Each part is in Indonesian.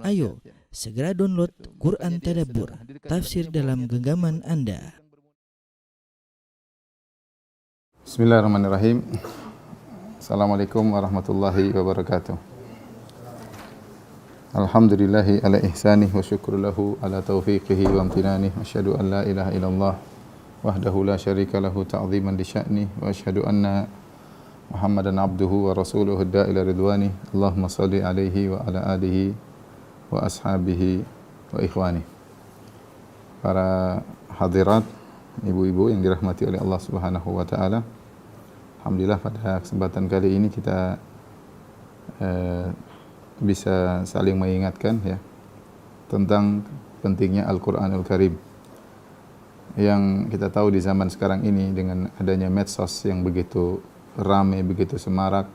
Ayo, segera download Quran Tadabbur, tafsir dalam genggaman Anda. Bismillahirrahmanirrahim. Assalamualaikum warahmatullahi wabarakatuh. Alhamdulillahi ala ihsanih wa syukru lahu ala taufiqihi wa amtinanih. Asyhadu an la ilaha illallah wahdahu la syarika lahu ta'ziman li sya'nih wa asyhadu anna Muhammadan abduhu wa rasuluhu da'ila ridwani. Allahumma salli alaihi wa ala alihi wa ashabihi wa ikhwani. Para hadirat, ibu-ibu yang dirahmati oleh Allah Subhanahu wa taala. Alhamdulillah pada kesempatan kali ini kita bisa saling mengingatkan ya tentang pentingnya Al-Qur'anul Karim. Yang kita tahu di zaman sekarang ini dengan adanya medsos yang begitu ramai, begitu semarak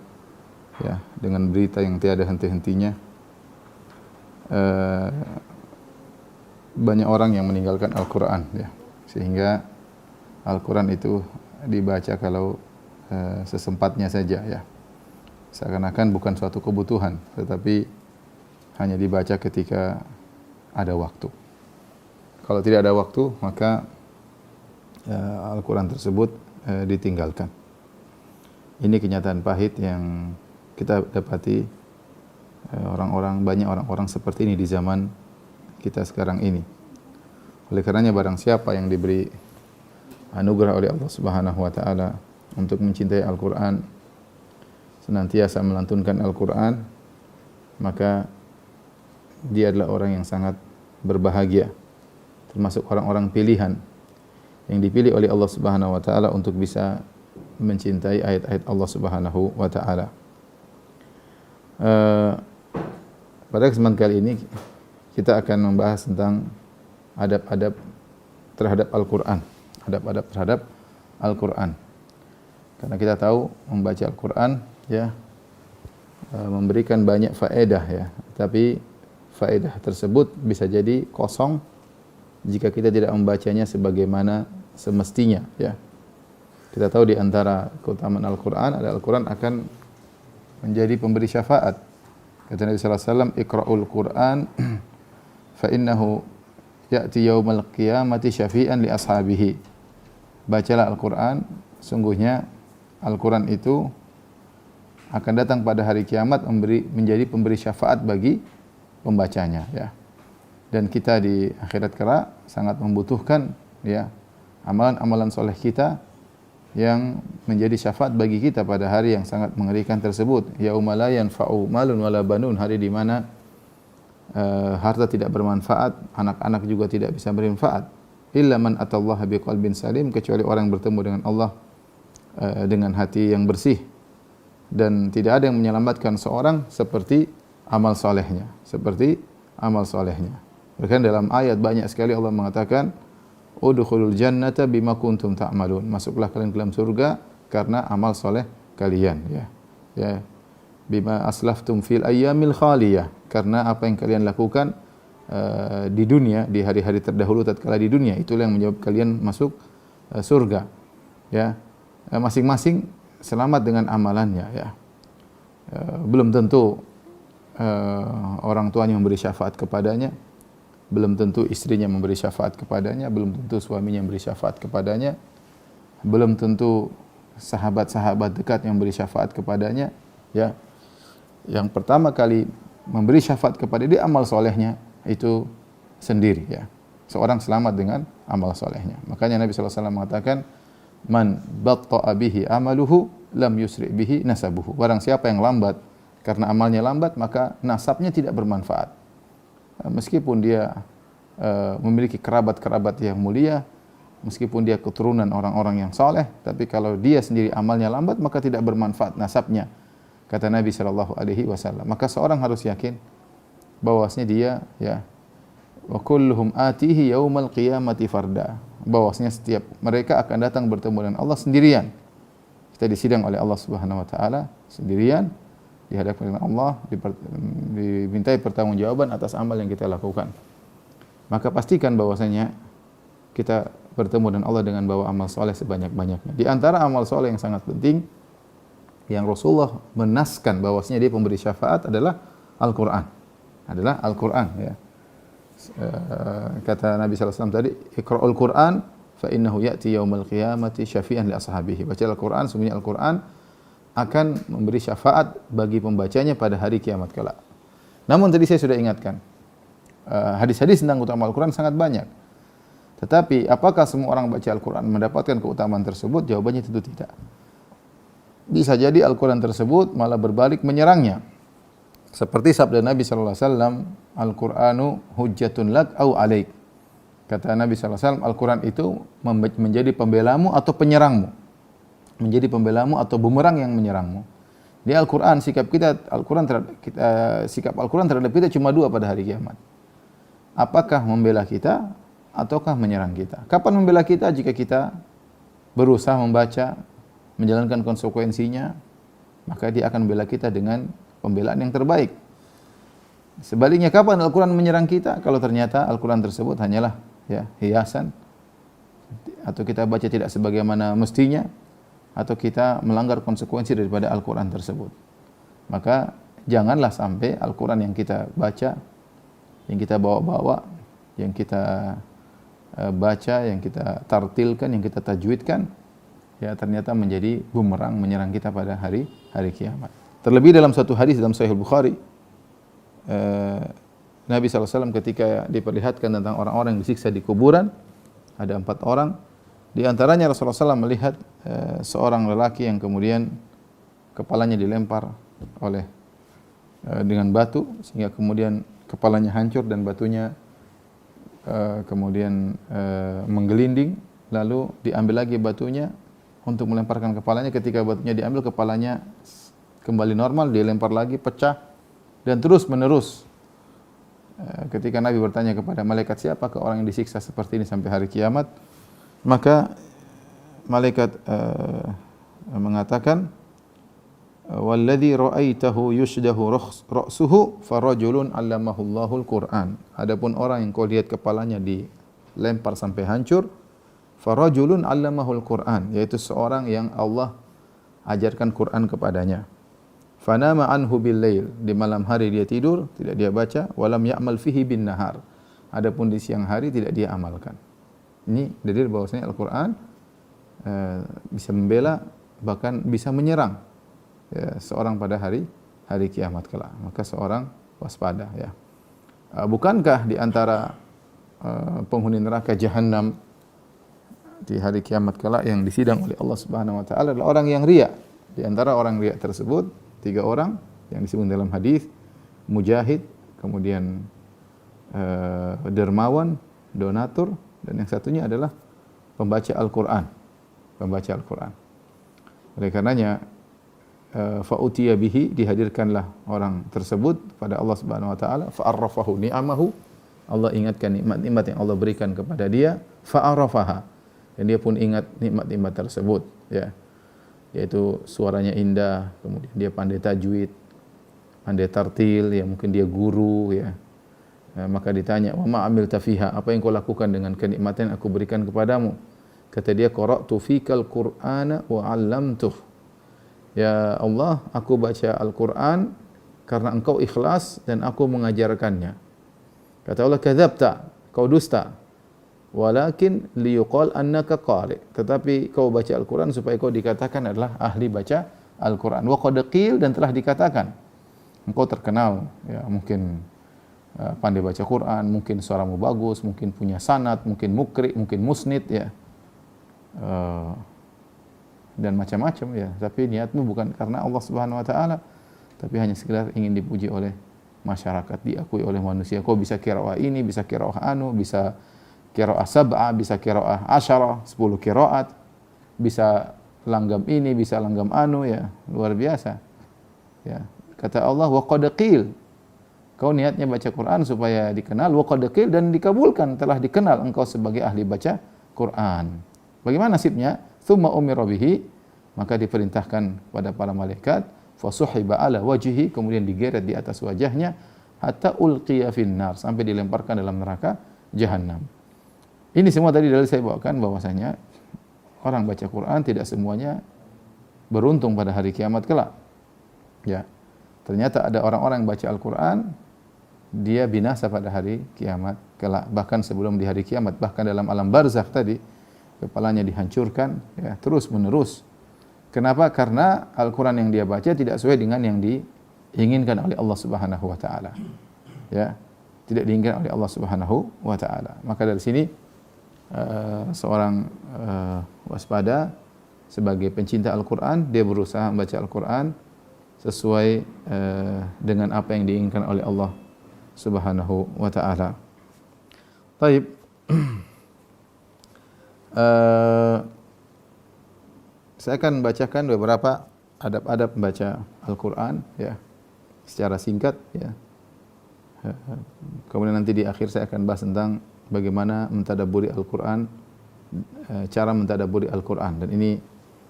ya, dengan berita yang tiada henti-hentinya, banyak orang yang meninggalkan Al-Quran ya, sehingga Al-Quran itu dibaca kalau sesempatnya saja ya, seakan-akan bukan suatu kebutuhan, tetapi hanya dibaca ketika ada waktu. Kalau tidak ada waktu, maka Al-Quran tersebut ditinggalkan. Ini kenyataan pahit yang kita dapati. Banyak orang-orang seperti ini di zaman kita sekarang ini. Oleh karenanya barang siapa yang diberi anugerah oleh Allah Subhanahu wa taala untuk mencintai Al-Qur'an, senantiasa melantunkan Al-Qur'an, maka dia adalah orang yang sangat berbahagia, termasuk orang-orang pilihan yang dipilih oleh Allah Subhanahu wa taala untuk bisa mencintai ayat-ayat Allah Subhanahu wa taala. Pada kesempatan kali ini kita akan membahas tentang adab-adab terhadap Al-Qur'an. Adab-adab terhadap Al-Qur'an. Karena kita tahu membaca Al-Qur'an ya memberikan banyak faedah ya, tapi faedah tersebut bisa jadi kosong jika kita tidak membacanya sebagaimana semestinya ya. Kita tahu di antara keutamaan Al-Qur'an adalah Al-Qur'an akan menjadi pemberi syafaat. Kata Nabi sallallahu alaihi wasallam, "Iqra'ul Qur'an fa innahu ya'ti yaumal qiyamati syafi'an li ashabihi." Bacalah Al-Qur'an, sungguhnya Al-Qur'an itu akan datang pada hari kiamat menjadi pemberi syafaat bagi pembacanya ya. Dan kita di akhirat kelak sangat membutuhkan ya amalan-amalan soleh kita yang menjadi syafaat bagi kita pada hari yang sangat mengerikan tersebut. Yauma la yanfa'u malun wala banun, hari di mana harta tidak bermanfaat, anak-anak juga tidak bisa bermanfaat. Illa man atallaha biqalbin salim, kecuali orang yang bertemu dengan Allah dengan hati yang bersih. Dan tidak ada yang menyelamatkan seorang seperti amal solehnya, Bahkan dalam ayat banyak sekali Allah mengatakan, udkhulul jannata bima kuntum ta'malun. Masuklah kalian ke dalam surga karena amal soleh kalian ya. Ya. Bima aslaftum fil ayyamil khaliyah, karena apa yang kalian lakukan di dunia, di hari-hari terdahulu tatkala di dunia, itulah yang menyebabkan kalian masuk surga. Ya. Masing-masing selamat dengan amalannya ya. Belum tentu orang tuanya memberi syafaat kepadanya, belum tentu istrinya memberi syafaat kepadanya, belum tentu suaminya memberi syafaat kepadanya, belum tentu sahabat-sahabat dekat yang memberi syafaat kepadanya ya. Yang pertama kali memberi syafaat kepada dia amal solehnya itu sendiri ya. Seorang selamat dengan amal solehnya. Makanya Nabi sallallahu alaihi wasallam mengatakan, man batta'a bihi amaluhu lam yusri bihi nasabuhu. Barang siapa yang lambat karena amalnya lambat, maka nasabnya tidak bermanfaat. Meskipun dia memiliki kerabat-kerabat yang mulia, meskipun dia keturunan orang-orang yang saleh, tapi kalau dia sendiri amalnya lambat, maka tidak bermanfaat nasabnya, kata Nabi sallallahu alaihi wasallam. Maka seorang harus yakin bahwasanya dia ya wa kulluhum atihi yaumal qiyamati farda, bahwasanya setiap mereka akan datang bertemu dengan Allah sendirian. Kita disidang oleh Allah Subhanahu wa taala sendirian, dihadapkan dengan Allah, dimintai pertanggungjawaban atas amal yang kita lakukan. Maka pastikan bahwasanya kita bertemu dengan Allah dengan bawa amal soleh sebanyak-banyaknya. Di antara amal soleh yang sangat penting, yang Rasulullah menaskan bahwasanya dia pemberi syafaat adalah Al-Quran. adalah Al-Qur'an ya. Kata Nabi sallallahu alaihi wasallam tadi, "Iqra'ul Qur'an fa innahu ya'ti yaumal qiyamati syafi'an li ashabihi." Baca Al-Qur'an, sungguhnya Al-Qur'an akan memberi syafaat bagi pembacanya pada hari kiamat kelak. Namun tadi saya sudah ingatkan, hadis-hadis tentang utama Al-Qur'an sangat banyak. Tetapi apakah semua orang baca Al-Qur'an mendapatkan keutamaan tersebut? Jawabannya tentu tidak. Bisa jadi Al-Qur'an tersebut malah berbalik menyerangnya. Seperti sabda Nabi sallallahu alaihi wasallam, "Al-Qur'anu hujjatun lak au alaik." Kata Nabi sallallahu alaihi wasallam, Al-Qur'an itu menjadi pembelamu atau penyerangmu. Menjadi pembelamu atau bumerang yang menyerangmu. Di Al-Qur'an sikap Al-Qur'an terhadap kita cuma dua pada hari kiamat. Apakah membela kita ataukah menyerang kita? Kapan membela kita? Jika kita berusaha membaca, menjalankan konsekuensinya, maka dia akan membela kita dengan pembelaan yang terbaik. Sebaliknya, kapan Al-Qur'an menyerang kita? Kalau ternyata Al-Qur'an tersebut hanyalah hiasan, atau kita baca tidak sebagaimana mestinya, atau kita melanggar konsekuensi daripada Al-Qur'an tersebut. Maka janganlah sampai Al-Qur'an yang kita baca, yang kita bawa-bawa, yang kita baca, yang kita tartilkan, yang kita tajwidkan, ternyata menjadi bumerang menyerang kita pada hari kiamat. Terlebih dalam satu hadis dalam Sahih Bukhari, Nabi SAW ketika diperlihatkan tentang orang-orang yang disiksa di kuburan, ada 4 orang. Di antaranya Rasulullah SAW melihat seorang lelaki yang kemudian kepalanya dilempar dengan batu, sehingga kemudian kepalanya hancur dan batunya kemudian menggelinding, lalu diambil lagi batunya untuk melemparkan kepalanya. Ketika batunya diambil, kepalanya kembali normal, dilempar lagi, pecah, dan terus menerus. Ketika Nabi bertanya kepada malaikat, siapakah orang yang disiksa seperti ini sampai hari kiamat? Maka malaikat mengatakan, "Walladzi ra'aitahu yushdahu ra'suhu farajulun 'allamahu Allahul Qur'an." Adapun orang yang kau lihat kepalanya dilempar sampai hancur, farajulun 'allamahul Qur'an, yaitu seorang yang Allah ajarkan Quran kepadanya. Fanama anhu bil lail, di malam hari dia tidur, tidak dia baca, walam ya'mal fihi bin nahar. Adapun di siang hari tidak dia amalkan. Ini dalil bahwasanya Al-Qur'an bisa membela, bahkan bisa menyerang seorang pada hari kiamat kelak. Maka seorang waspada ya. Bukankah di antara penghuni neraka jahanam di hari kiamat kelak yang disidang oleh Allah Subhanahu wa taala adalah orang yang riya. Di antara orang riya tersebut 3 orang yang disebut dalam hadis, mujahid, kemudian dermawan, donatur, dan yang satunya adalah pembaca Al-Qur'an. Pembaca Al-Qur'an. Oleh karenanya fa'utiya bihi, dihadirkanlah orang tersebut pada Allah Subhanahu wa taala, fa'arrafahu ni'amahu, Allah ingatkan nikmat-nikmat yang Allah berikan kepada dia, fa'arafaha, dan dia pun ingat nikmat-nikmat tersebut ya. Yaitu suaranya indah, kemudian dia pandai tajwid, pandai tartil, ya mungkin dia guru ya. Maka ditanya, "Wa ma amilta fiha?" Apa yang kau lakukan dengan kenikmatan yang aku berikan kepadamu? Kata dia, "Qara'tu fikal Qur'ana wa 'allamtuh." Ya Allah, aku baca Al-Qur'an karena engkau ikhlas dan aku mengajarkannya. Kata Allah, "Kadzabta," kau dusta. Walakin liyuqal annaka qari. Tetapi kau baca Al-Qur'an supaya kau dikatakan adalah ahli baca Al-Qur'an. Wa qad qil, dan telah dikatakan engkau terkenal ya, mungkin pandai baca Quran, mungkin suaramu bagus, mungkin punya sanad, mungkin mukri, mungkin musnid ya. Dan macam-macam ya. Tapi niatmu bukan karena Allah Subhanahu wa taala, tapi hanya sekedar ingin dipuji oleh masyarakat, diakui oleh manusia. Kau bisa qiraah ini, bisa qiraah anu, bisa qiraah sab'ah, bisa qiraah 10, 10 qiraat, bisa langgam ini, bisa langgam anu ya, luar biasa. Ya, kata Allah, wa qad qil. Kau niatnya baca Quran supaya dikenal, wa qad qil, dan dikabulkan, telah dikenal engkau sebagai ahli baca Quran. Bagaimana nasibnya? Tsumma umira bihi, maka diperintahkan pada para malaikat, fasuhiba ala wajhihi, kemudian digeret di atas wajahnya, hatta ulqiya finnar, sampai dilemparkan dalam neraka jahanam. Ini semua tadi dari saya bawakan bahwasanya orang baca Quran tidak semuanya beruntung pada hari kiamat kelak. Ya. Ternyata ada orang-orang yang baca Al-Qur'an dia binasa pada hari kiamat kelak. Bahkan sebelum di hari kiamat, bahkan dalam alam barzakh tadi, kepalanya dihancurkan, ya, terus menerus. Kenapa? Karena Al-Quran yang dia baca tidak sesuai dengan yang diinginkan oleh Allah Subhanahu wa taala. Ya, tidak diinginkan oleh Allah Subhanahu wa taala. Maka dari sini seorang waspada sebagai pencinta Al-Quran, dia berusaha membaca Al-Quran sesuai dengan apa yang diinginkan oleh Allah Subhanahu wa taala. Baik. Saya akan bacakan beberapa adab-adab membaca Al-Quran, ya, secara singkat, ya. Kemudian nanti di akhir saya akan bahas tentang bagaimana mentadabburi Al-Quran, cara mentadabburi Al-Quran, dan ini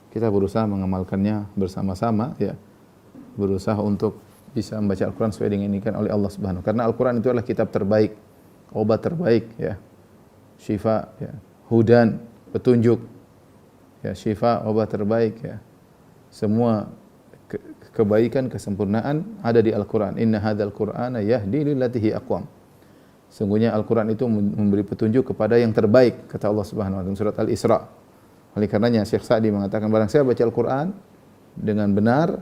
kita berusaha mengamalkannya bersama-sama, ya, berusaha untuk bisa membaca Al-Quran sesuai dengan diinginkan oleh Allah Subhanahu. Karena Al-Quran itu adalah kitab terbaik, obat terbaik, ya, syifa, ya, hudan, petunjuk, ya, syifa, obat terbaik, ya. Semua kebaikan, kesempurnaan ada di Al-Quran. Inna hadzal Qur'ana yahdi lillati hi aqwam. Sungguhnya Al-Quran itu memberi petunjuk kepada yang terbaik, kata Allah Subhanahu wa taala surat Al-Isra. Oleh karenanya Syekh Sa'di mengatakan, barang siapa baca Al-Quran dengan benar,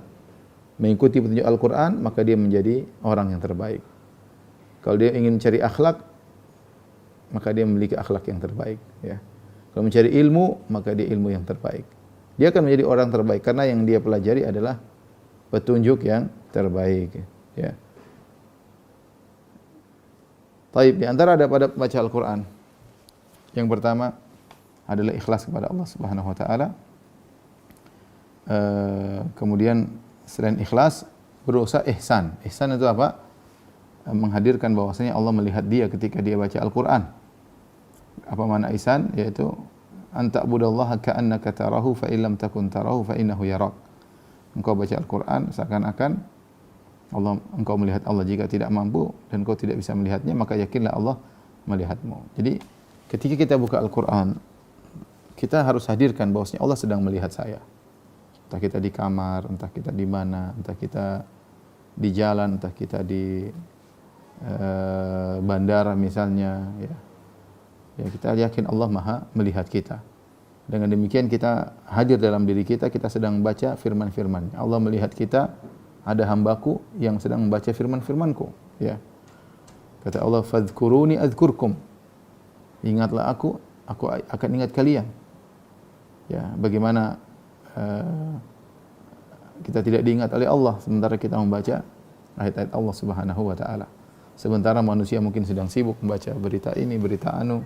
mengikuti petunjuk Al-Quran, maka dia menjadi orang yang terbaik. Kalau dia ingin mencari akhlak, maka dia memiliki akhlak yang terbaik, ya. Kalau mencari ilmu, maka dia ilmu yang terbaik. Dia akan menjadi orang terbaik karena yang dia pelajari adalah petunjuk yang terbaik, ya. Taib, di antara adab-adab baca Al-Quran, yang pertama adalah ikhlas kepada Allah Subhanahu wa taala. Kemudian selain ikhlas, berusaha ihsan. Ihsan itu apa? Menghadirkan bahwasanya Allah melihat dia ketika dia baca Al-Quran. Apa makna ihsan? Yaitu anta'budallaha ka'annaka tarahu fa illam takun tarahu fa innahu yarak. Engkau baca Al-Quran seakan-akan engkau melihat Allah. Jika tidak mampu dan engkau tidak bisa melihatnya, maka yakinlah Allah melihatmu. Jadi ketika kita buka Al-Quran, kita harus hadirkan bahwasanya Allah sedang melihat saya. Entah kita di kamar, entah kita di mana, entah kita di jalan, entah kita di bandara misalnya, ya. Ya, kita yakin Allah Maha melihat kita. Dengan demikian kita hadir dalam diri kita, kita sedang membaca firman-firman. Allah melihat kita, ada hambaku yang sedang membaca firman-firmanku, ya. Kata Allah, fadhkuruni adzkurkum. Ingatlah aku akan ingat kalian. Ya, bagaimana kita tidak diingat oleh Allah sementara kita membaca ayat-ayat Allah Subhanahu wa taala. Sementara manusia mungkin sedang sibuk membaca berita ini, berita anu,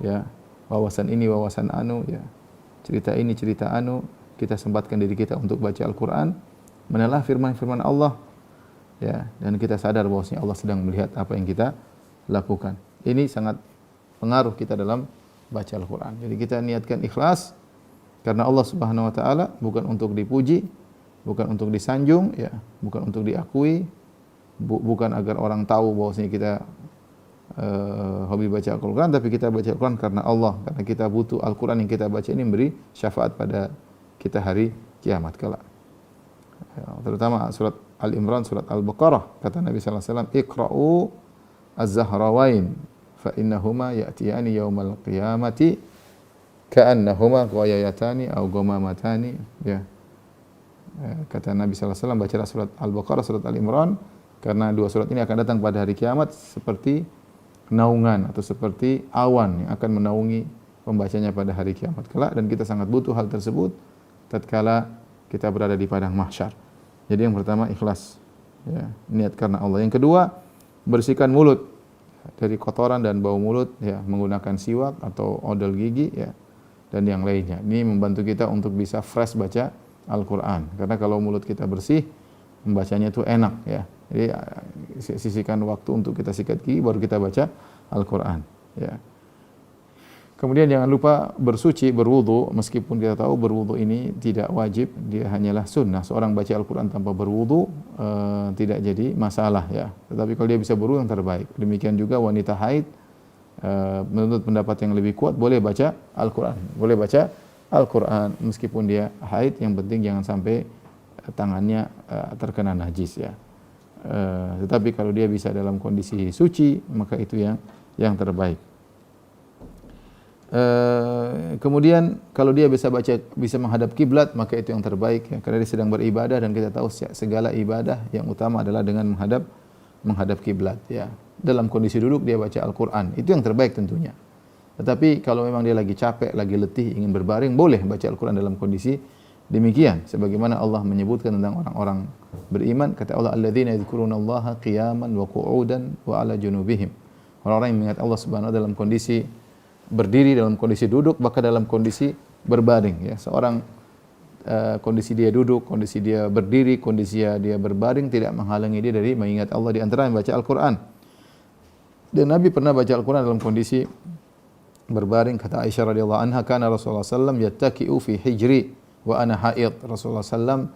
ya, wawasan ini, wawasan anu, ya, cerita ini, cerita anu. Kita sempatkan diri kita untuk baca Al-Quran, menelah firman-firman Allah, ya, dan kita sadar bahwasanya Allah sedang melihat apa yang kita lakukan. Ini sangat pengaruh kita dalam baca Al-Quran. Jadi kita niatkan ikhlas karena Allah Subhanahu wa taala, bukan untuk dipuji, bukan untuk disanjung, ya, bukan untuk diakui, bukan agar orang tahu bahwasanya kita hobi baca Al-Quran, tapi kita baca Al-Quran karena Allah, karena kita butuh Al-Quran yang kita baca ini memberi syafaat pada kita hari kiamat kelak. Ya, terutama surat Al-Imran, surat Al-Baqarah, kata Nabi sallallahu alaihi wasallam, "Iqra'u az-Zahrawain fa innahuma ya'tiyani yaumal qiyamati ka'annahuma ghayayatani aw ghamamatani." Ya. Kata Nabi sallallahu alaihi wasallam, bacalah surat Al-Baqarah, surat Al-Imran, karena dua surat ini akan datang pada hari kiamat seperti naungan atau seperti awan yang akan menaungi pembacanya pada hari kiamat kelak, dan kita sangat butuh hal tersebut tatkala kita berada di padang mahsyar. Jadi yang pertama ikhlas, ya, niat karena Allah. Yang kedua, bersihkan mulut dari kotoran dan bau mulut, ya, menggunakan siwak atau odol gigi, ya, dan yang lainnya. Ini membantu kita untuk bisa fresh baca Al-Quran, karena kalau mulut kita bersih, membacanya itu enak, ya. Jadi sisihkan waktu untuk kita sikat gigi baru kita baca Al-Quran, ya. Kemudian jangan lupa bersuci, berwudu, meskipun kita tahu berwudu ini tidak wajib, dia hanyalah sunnah. Seorang baca Al-Quran tanpa berwudu tidak jadi masalah, ya. Tetapi kalau dia bisa berwudu yang terbaik. Demikian juga wanita haid, menurut pendapat yang lebih kuat, boleh baca Al-Quran, boleh baca Al-Quran meskipun dia haid, yang penting jangan sampai tangannya terkena najis, ya. Tetapi kalau dia bisa dalam kondisi suci, maka itu yang terbaik. Kemudian kalau dia bisa menghadap kiblat, maka itu yang terbaik ya, karena dia sedang beribadah dan kita tahu segala ibadah yang utama adalah dengan menghadap kiblat ya. Dalam kondisi duduk dia baca Al-Qur'an, itu yang terbaik tentunya. Tetapi kalau memang dia lagi capek, lagi letih, ingin berbaring, boleh baca Al-Qur'an dalam kondisi demikian. Sebagaimana Allah menyebutkan tentang orang-orang beriman, kata Allah, alladzina yadhkurunallaha qiyaman wa qu'udan wa 'ala junubihim. Orang-orang yang mengingat Allah Subhanahu wa taala dalam kondisi berdiri, dalam kondisi duduk, bahkan dalam kondisi berbaring ya. Seorang kondisi dia duduk, kondisi dia berdiri, kondisi dia berbaring tidak menghalangi dia dari mengingat Allah, di antara membaca Al-Qur'an. Dan Nabi pernah baca Al-Qur'an dalam kondisi berbaring. Kata Aisyah radhiyallahu anha, kana Rasulullah sallam yattaki'u fi hijri wa ana haid. Rasulullah sallam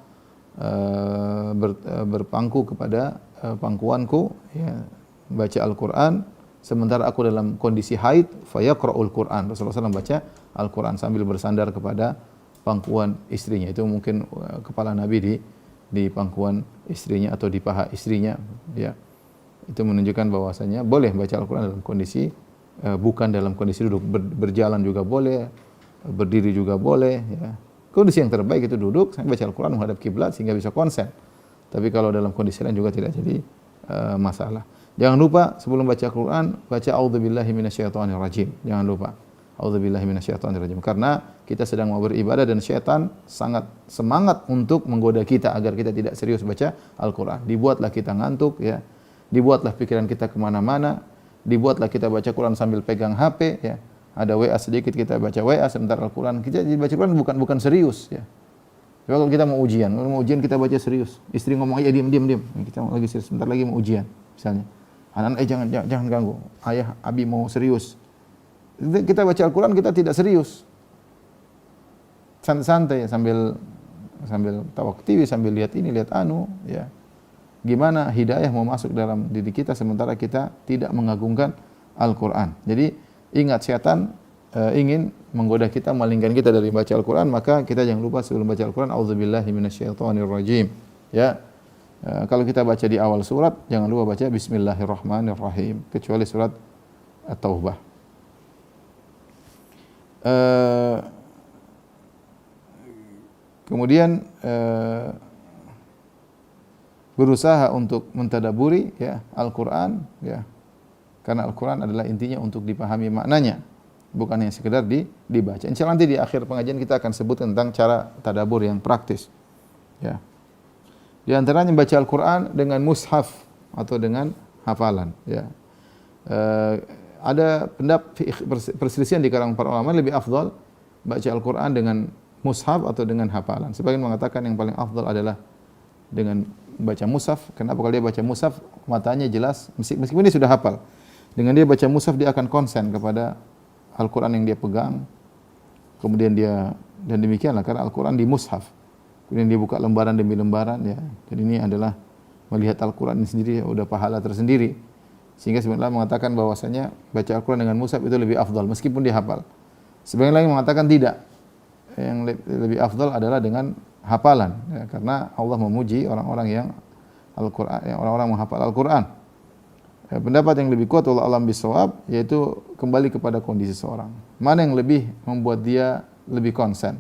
berpangku kepada pangkuanku ya, baca Al-Qur'an sementara aku dalam kondisi haid, fayaqra'ul Qur'an. Rasulullah SAW baca Al-Qur'an sambil bersandar kepada pangkuan istrinya. Itu mungkin kepala Nabi di pangkuan istrinya atau di paha istrinya ya. Itu menunjukkan bahwasanya boleh baca Al-Qur'an dalam kondisi bukan dalam kondisi duduk, berjalan juga boleh, berdiri juga boleh ya. Kondisi yang terbaik itu duduk sambil baca Al-Qur'an menghadap kiblat sehingga bisa konsen. Tapi kalau dalam kondisi lain juga tidak jadi masalah. Jangan lupa sebelum baca Al-Qur'an baca a'udzubillahi minasyaitonirrajim. Jangan lupa a'udzubillahi minasyaitonirrajim, karena kita sedang mau beribadah dan syaitan sangat semangat untuk menggoda kita agar kita tidak serius baca Al-Qur'an. Dibuatlah kita ngantuk ya. Dibuatlah pikiran kita kemana-mana. Dibuatlah kita baca Quran sambil pegang HP ya. Ada WA sedikit kita baca WA sebentar Al-Qur'an. Kita baca Quran bukan serius ya. Kalau kita mau ujian kita baca serius. Istri ngomong ya diam. Kita lagi serius, sebentar lagi mau ujian misalnya. Anak-anak jangan ganggu. Ayah, Abi mau serius. Kita baca Al-Qur'an kita tidak serius. Santai-santai sambil tawak TV, sambil lihat ini, lihat anu ya. Gimana hidayah mau masuk dalam diri kita sementara kita tidak mengagungkan Al-Qur'an. Jadi ingat, setan ingin menggoda kita, malingkan kita dari baca Al-Qur'an, maka kita jangan lupa sebelum baca Al-Qur'an a'udzubillahi minasyaitonirrajim ya. Kalau kita baca di awal surat jangan lupa baca bismillahirrahmanirrahim kecuali surat At-Taubah. Kemudian berusaha untuk mentadaburi ya Al-Qur'an ya. Karena Al-Qur'an adalah intinya untuk dipahami maknanya, bukan hanya sekedar dibaca. Insyaallah nanti di akhir pengajian kita akan sebut tentang cara tadabbur yang praktis. Ya. Di antaranya membaca Al-Qur'an dengan mushaf atau dengan hafalan ya. Ada perselisihan di kalangan para ulama, lebih afdal baca Al-Qur'an dengan mushaf atau dengan hafalan. Sebagian mengatakan yang paling afdal adalah dengan baca mushaf. Kenapa? Kalau dia baca mushaf matanya jelas, meskipun dia sudah hafal. Dengan dia baca mushaf dia akan konsen kepada Al-Qur'an yang dia pegang. Kemudian dan demikianlah karena Al-Qur'an di mushaf. Kemudian dia buka lembaran demi lembaran ya. Dan ini adalah melihat Al-Qur'an ini sendiri udah pahala tersendiri. Sehingga sebenarnya mengatakan bahwasanya baca Al-Qur'an dengan mushaf itu lebih afdal meskipun dia hafal. Sebagian lagi mengatakan tidak. Yang lebih afdal adalah dengan hafalan ya, karena Allah memuji orang-orang yang Al-Qur'an, yang orang-orang menghafal Al-Qur'an. Pendapat yang lebih kuat wallahu a'lam bishawab yaitu kembali kepada kondisi seorang. Mana yang lebih membuat dia lebih konsen?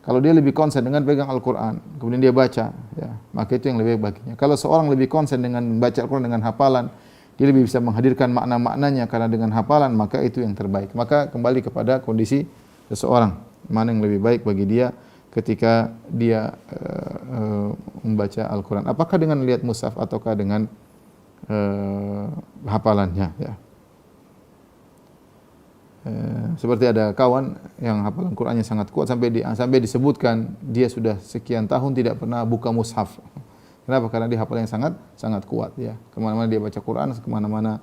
Kalau dia lebih konsen dengan pegang Al-Qur'an, kemudian dia baca, ya, maka itu yang lebih baik baginya. Kalau seorang lebih konsen dengan membaca Al-Qur'an dengan hafalan, dia lebih bisa menghadirkan makna-maknanya karena dengan hafalan, maka itu yang terbaik. Maka kembali kepada kondisi seseorang, mana yang lebih baik bagi dia ketika dia membaca Al-Qur'an. Apakah dengan lihat mushaf ataukah dengan hafalannya, ya. Seperti ada kawan yang hafalan Qur'annya sangat kuat sampai disebutkan dia sudah sekian tahun tidak pernah buka mushaf. Kenapa? Karena dia hafalannya sangat kuat ya. Kemana-mana dia baca Qur'an, kemana-mana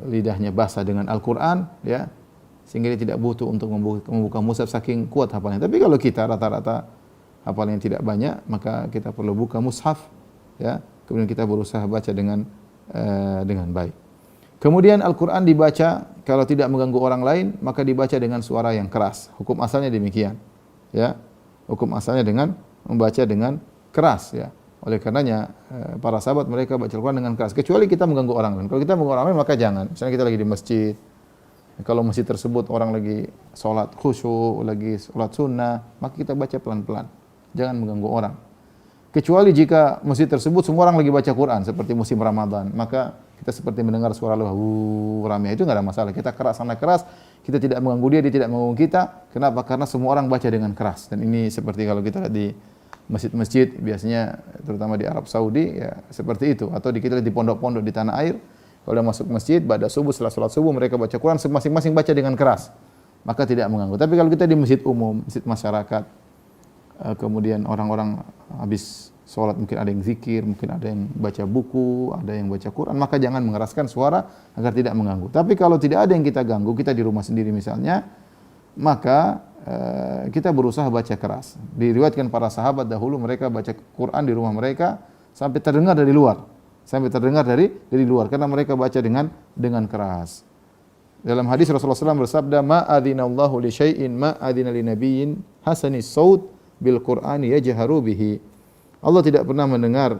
lidahnya basah dengan Al-Qur'an ya, sehingga dia tidak butuh untuk membuka mushaf saking kuat hafalannya. Tapi kalau kita rata-rata hafalannya tidak banyak, maka kita perlu buka mushaf ya. Kemudian kita berusaha baca dengan baik. Kemudian Al-Qur'an dibaca kalau tidak mengganggu orang lain, maka dibaca dengan suara yang keras. Hukum asalnya demikian. Ya. Hukum asalnya dengan membaca dengan keras ya. Oleh karenanya para sahabat mereka baca Al-Quran dengan keras. Kecuali kita mengganggu orang lain. Kalau kita mengganggu orang lain maka jangan. Misalnya kita lagi di masjid, kalau masjid tersebut orang lagi sholat khusyuk, lagi sholat sunnah, maka kita baca pelan-pelan. Jangan mengganggu orang. Kecuali jika masjid tersebut semua orang lagi baca Quran seperti musim Ramadan, maka kita seperti mendengar suara ramai, itu enggak ada masalah. Kita keras sana keras, kita tidak mengganggu dia, dia tidak mengganggu kita. Kenapa? Karena semua orang baca dengan keras. Dan ini seperti kalau kita lihat di masjid-masjid biasanya terutama di Arab Saudi ya seperti itu, atau kita lihat di pondok-pondok di tanah air, kalau masuk masjid pada subuh, setelah salat subuh mereka baca Quran masing-masing baca dengan keras, maka tidak mengganggu. Tapi kalau kita di masjid umum, masjid masyarakat, kemudian orang-orang habis sholat mungkin ada yang zikir, mungkin ada yang baca buku, ada yang baca Quran, maka jangan mengeraskan suara agar tidak mengganggu. Tapi kalau tidak ada yang kita ganggu, kita di rumah sendiri misalnya, maka kita berusaha baca keras. Diriwayatkan para sahabat dahulu mereka baca Quran di rumah mereka sampai terdengar dari luar. Sampai terdengar dari luar karena mereka baca dengan keras. Dalam hadis Rasulullah SAW bersabda, "Ma adzinallahu li syai'in ma adzina li nabiyyin hasanis saut bil Qur'ani yajharu bihi." Allah tidak pernah mendengar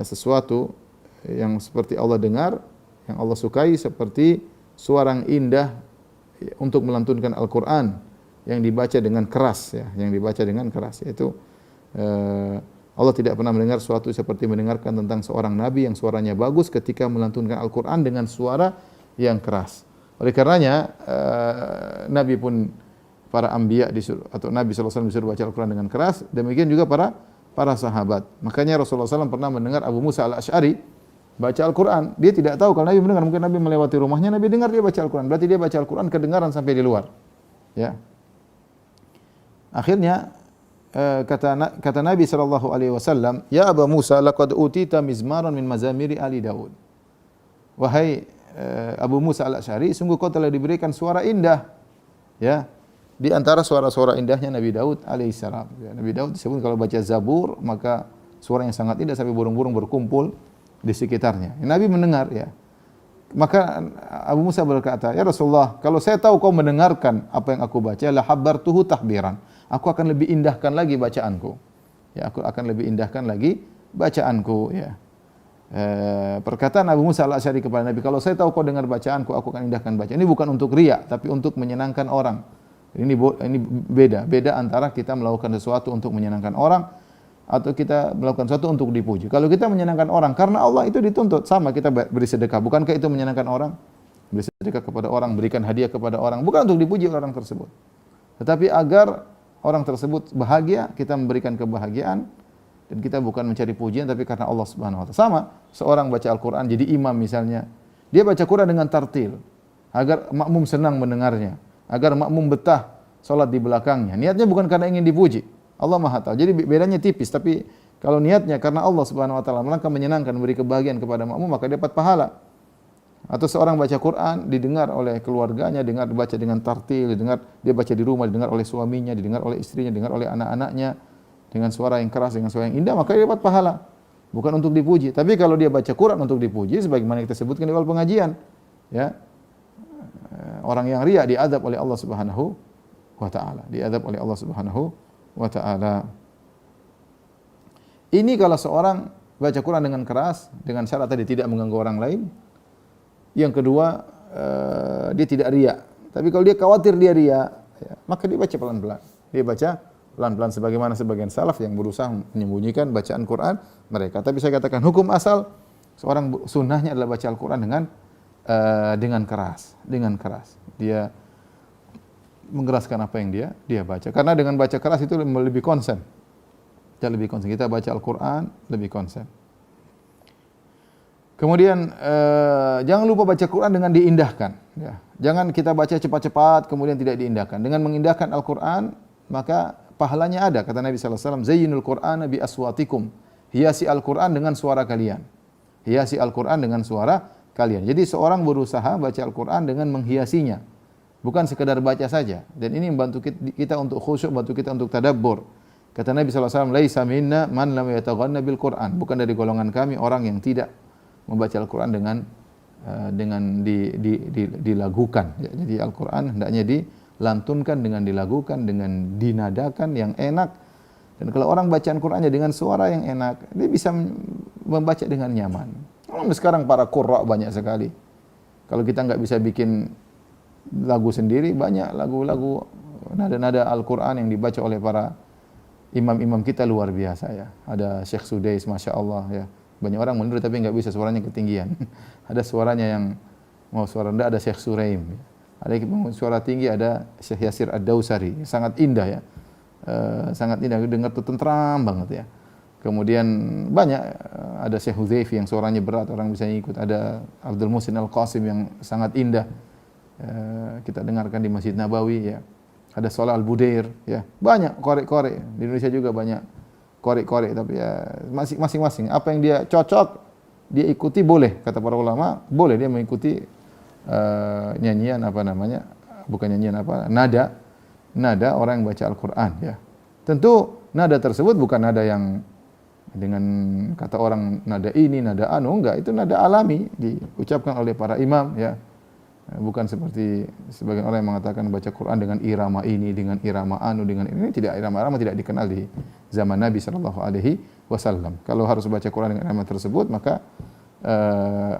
sesuatu yang seperti Allah dengar, yang Allah sukai seperti suara yang indah untuk melantunkan Al-Qur'an yang dibaca dengan keras ya, yang dibaca dengan keras, yaitu Allah tidak pernah mendengar sesuatu seperti mendengarkan tentang seorang nabi yang suaranya bagus ketika melantunkan Al-Qur'an dengan suara yang keras. Oleh karenanya Nabi pun para anbiya disuruh atau Nabi sallallahu alaihi wasallam disuruh baca Al-Qur'an dengan keras, demikian juga para sahabat. Makanya Rasulullah SAW pernah mendengar Abu Musa Al-Asy'ari baca Al-Qur'an. Dia tidak tahu kalau Nabi mendengar, mungkin Nabi melewati rumahnya, Nabi dengar dia baca Al-Qur'an. Berarti dia baca Al-Qur'an kedengaran sampai di luar. Ya. Akhirnya kata Nabi sallallahu alaihi wasallam, "Ya Abu Musa, laqad utita mizmaran min mazamiri ali Daud." Wahai Abu Musa Al-Asy'ari, sungguh kau telah diberikan suara indah. Ya. Di antara suara-suara indahnya Nabi Daud alaihissalam. Ya, Nabi Daud disebut kalau baca Zabur maka suaranya sangat indah sampai burung-burung berkumpul di sekitarnya. Nabi mendengar ya. Maka Abu Musa berkata, "Ya Rasulullah, kalau saya tahu kau mendengarkan apa yang aku baca, la habbartuhu tahbiran." Aku akan lebih indahkan lagi bacaanku. Ya, aku akan lebih indahkan lagi bacaanku ya. Perkataan Abu Musa Al-Asy'ari kepada Nabi, "Kalau saya tahu kau dengar bacaanku, aku akan indahkan bacaan." Ini bukan untuk riya, tapi untuk menyenangkan orang. Ini beda antara kita melakukan sesuatu untuk menyenangkan orang atau kita melakukan sesuatu untuk dipuji. Kalau kita menyenangkan orang karena Allah, itu dituntut sama kita beri sedekah. Bukankah itu menyenangkan orang? Beri sedekah kepada orang, berikan hadiah kepada orang, bukan untuk dipuji oleh orang tersebut. Tetapi agar orang tersebut bahagia, kita memberikan kebahagiaan, dan kita bukan mencari pujian tapi karena Allah Subhanahu wa taala. Sama, seorang baca Al-Qur'an jadi imam misalnya. Dia baca Quran dengan tartil agar makmum senang mendengarnya, agar makmum betah salat di belakangnya. Niatnya bukan karena ingin dipuji. Allah Maha tahu. Jadi bedanya tipis, tapi kalau niatnya karena Allah Subhanahu wa taala, maka menyenangkan, memberi kebahagiaan kepada makmum, maka dapat pahala. Atau seorang baca Quran didengar oleh keluarganya, dibaca dengan tartil, dia baca di rumah, didengar oleh suaminya, didengar oleh istrinya, didengar oleh anak-anaknya dengan suara yang keras, dengan suara yang indah, maka dia dapat pahala. Bukan untuk dipuji. Tapi kalau dia baca Quran untuk dipuji, sebagaimana kita sebutkan di awal pengajian, ya, orang yang riya diadab oleh Allah Subhanahu wa taala. Diadab oleh Allah Subhanahu wa taala. Ini kalau seorang baca Quran dengan keras, dengan syarat tadi tidak mengganggu orang lain. Yang kedua, dia tidak riya. Tapi kalau dia khawatir dia riya, ya, maka dia baca pelan-pelan. Dia baca pelan-pelan sebagaimana sebagian salaf yang berusaha menyembunyikan bacaan Quran mereka. Tapi saya katakan hukum asal seorang sunnahnya adalah baca Al-Quran dengan keras, Dia mengeraskan apa yang dia baca. Karena dengan baca keras itu lebih konsen. Kita baca Al-Quran lebih konsen. Kemudian jangan lupa baca Quran dengan diindahkan. Ya. Jangan kita baca cepat-cepat kemudian tidak diindahkan. Dengan mengindahkan Al-Quran maka pahalanya ada. Kata Nabi SAW, "Zayyinul Qur'ana bi aswatikum." Hiasi Al-Quran dengan suara kalian. Hiasi Al-Quran dengan suara kalian. Jadi seorang berusaha baca Al-Quran dengan menghiasinya. Bukan sekadar baca saja. Dan ini membantu kita untuk khusyuk, membantu kita untuk tadabbur. Kata Nabi SAW, "Laisa minna man lam yataghanna bil Qur'an." Bukan dari golongan kami orang yang tidak membaca Al-Quran dengan dilagukan. Ya, jadi Al-Quran hendaknya dilantunkan dengan dilagukan, dengan dinadakan yang enak, Dan kalau orang bacaan Qur'annya dengan suara yang enak, dia bisa membaca dengan nyaman. Kalau sekarang para qurra banyak sekali. Kalau kita nggak bisa bikin lagu sendiri, banyak lagu-lagu nada-nada Al-Qur'an yang dibaca oleh para imam-imam kita luar biasa ya. Ada Syekh Sudais, Masya Allah ya. Banyak orang menurut tapi nggak bisa, suaranya ketinggian. Ada suaranya yang mau suara rendah, ada Syekh Suraim. Ada yang suara tinggi, ada Syekh Yasir Ad-Dausari. Sangat indah ya. Sangat indah, dengar tuh tentram banget ya. Kemudian banyak, ada Syekh Huzaifi yang suaranya berat, orang bisa ikut. Ada Abdul Muhsin Al-Qasim yang sangat indah. Kita dengarkan di Masjid Nabawi ya. Ada Salah Al-Budair ya. Banyak korek-korek. Di Indonesia juga banyak korek-korek, tapi ya masing-masing apa yang dia cocok dia ikuti boleh, kata para ulama, boleh dia mengikuti nyanyian apa namanya? Bukan nyanyian apa? Nada orang yang baca Al-Qur'an ya. Tentu nada tersebut bukan nada yang dengan kata orang nada ini, nada anu, enggak, itu nada alami diucapkan oleh para imam ya. Bukan seperti sebagian orang yang mengatakan baca Quran dengan irama ini, dengan irama anu, dengan ini tidak, irama-irama tidak dikenal di zaman Nabi sallallahu alaihi wasallam. Kalau harus baca Quran dengan irama tersebut, maka